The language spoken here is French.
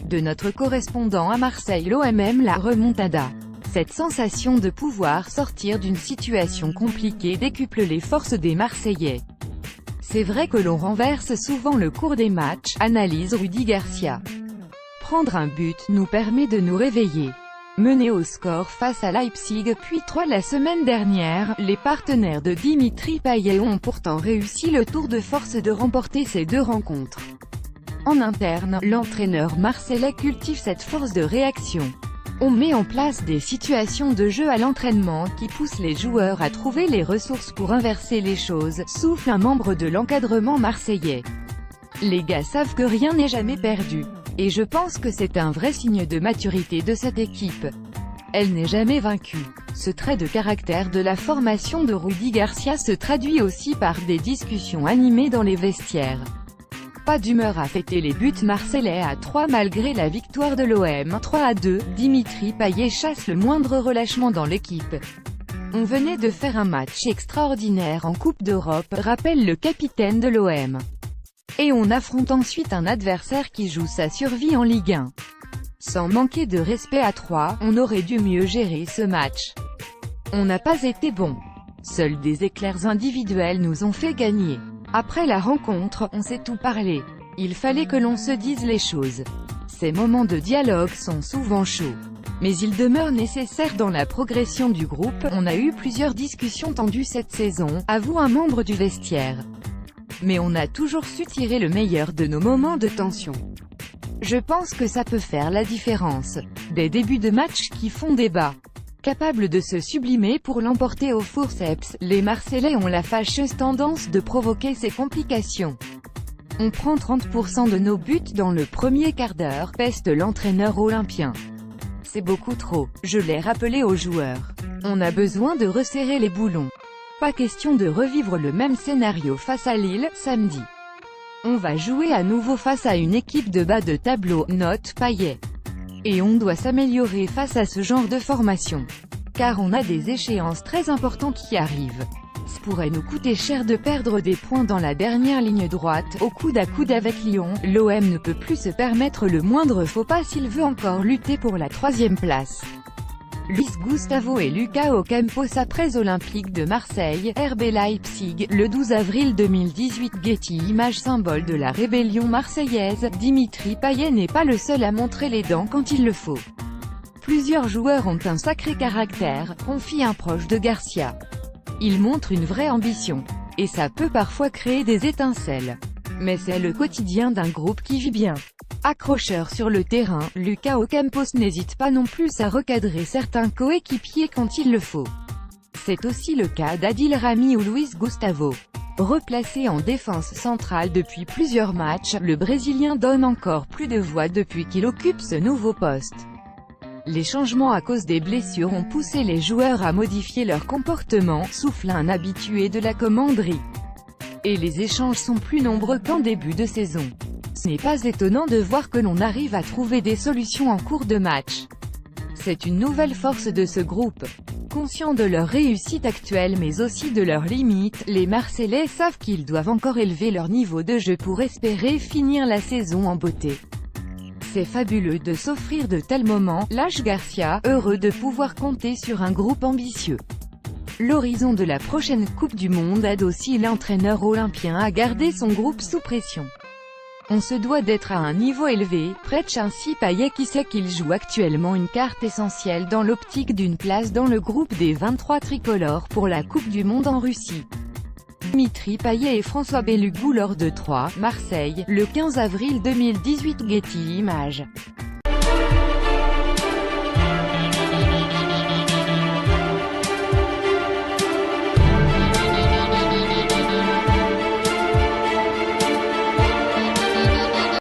De notre correspondant à Marseille, l'OM la remontada. Cette sensation de pouvoir sortir d'une situation compliquée décuple les forces des Marseillais. C'est vrai que l'on renverse souvent le cours des matchs, analyse Rudy Garcia. Prendre un but nous permet de nous réveiller. Menés au score face à Leipzig puis 3 la semaine dernière, les partenaires de Dimitri Payet ont pourtant réussi le tour de force de remporter ces 2 rencontres. En interne, l'entraîneur marseillais cultive cette force de réaction. On met en place des situations de jeu à l'entraînement qui poussent les joueurs à trouver les ressources pour inverser les choses, souffle un membre de l'encadrement marseillais. Les gars savent que rien n'est jamais perdu. Et je pense que c'est un vrai signe de maturité de cette équipe. Elle n'est jamais vaincue. Ce trait de caractère de la formation de Rudy Garcia se traduit aussi par des discussions animées dans les vestiaires. Pas d'humeur à fêter les buts marseillais à 3 malgré la victoire de l'OM, 3-2, Dimitri Payet chasse le moindre relâchement dans l'équipe. On venait de faire un match extraordinaire en Coupe d'Europe, rappelle le capitaine de l'OM. Et on affronte ensuite un adversaire qui joue sa survie en Ligue 1. Sans manquer de respect à 3, on aurait dû mieux gérer ce match. On n'a pas été bon. Seuls des éclairs individuels nous ont fait gagner. Après la rencontre, on s'est tout parlé. Il fallait que l'on se dise les choses. Ces moments de dialogue sont souvent chauds. Mais ils demeurent nécessaires dans la progression du groupe. On a eu plusieurs discussions tendues cette saison, avoue un membre du vestiaire. Mais on a toujours su tirer le meilleur de nos moments de tension. Je pense que ça peut faire la différence. Des débuts de match qui font débat. Capables de se sublimer pour l'emporter au forceps, les Marseillais ont la fâcheuse tendance de provoquer ces complications. On prend 30% de nos buts dans le premier quart d'heure, peste l'entraîneur olympien. C'est beaucoup trop, je l'ai rappelé aux joueurs. On a besoin de resserrer les boulons. Pas question de revivre le même scénario face à Lille, samedi. On va jouer à nouveau face à une équipe de bas de tableau, note Payet. Et on doit s'améliorer face à ce genre de formation. Car on a des échéances très importantes qui arrivent. Ça pourrait nous coûter cher de perdre des points dans la dernière ligne droite, au coude à coude avec Lyon. L'OM ne peut plus se permettre le moindre faux pas s'il veut encore lutter pour la 3e place. Luis Gustavo et Lucas Ocampos après Olympique de Marseille, RB Leipzig, le 12 avril 2018. Getty Images, symbole de la rébellion marseillaise, Dimitri Payet n'est pas le seul à montrer les dents quand il le faut. Plusieurs joueurs ont un sacré caractère, confie un proche de Garcia. Ils montrent une vraie ambition. Et ça peut parfois créer des étincelles. Mais c'est le quotidien d'un groupe qui vit bien. Accrocheur sur le terrain, Lucas Ocampos n'hésite pas non plus à recadrer certains coéquipiers quand il le faut. C'est aussi le cas d'Adil Rami ou Luis Gustavo. Replacé en défense centrale depuis plusieurs matchs, le Brésilien donne encore plus de voix depuis qu'il occupe ce nouveau poste. Les changements à cause des blessures ont poussé les joueurs à modifier leur comportement, souffle un habitué de la commanderie. Et les échanges sont plus nombreux qu'en début de saison. Ce n'est pas étonnant de voir que l'on arrive à trouver des solutions en cours de match. C'est une nouvelle force de ce groupe. Conscients de leur réussite actuelle mais aussi de leurs limites, les Marseillais savent qu'ils doivent encore élever leur niveau de jeu pour espérer finir la saison en beauté. C'est fabuleux de s'offrir de tels moments, lâche Garcia, heureux de pouvoir compter sur un groupe ambitieux. L'horizon de la prochaine Coupe du Monde aide aussi l'entraîneur olympien à garder son groupe sous pression. On se doit d'être à un niveau élevé, prêche ainsi Payet qui sait qu'il joue actuellement une carte essentielle dans l'optique d'une place dans le groupe des 23 tricolores pour la Coupe du Monde en Russie. Dimitri Payet et François Bellugou lors de 3, Marseille, le 15 avril 2018. Getty Images.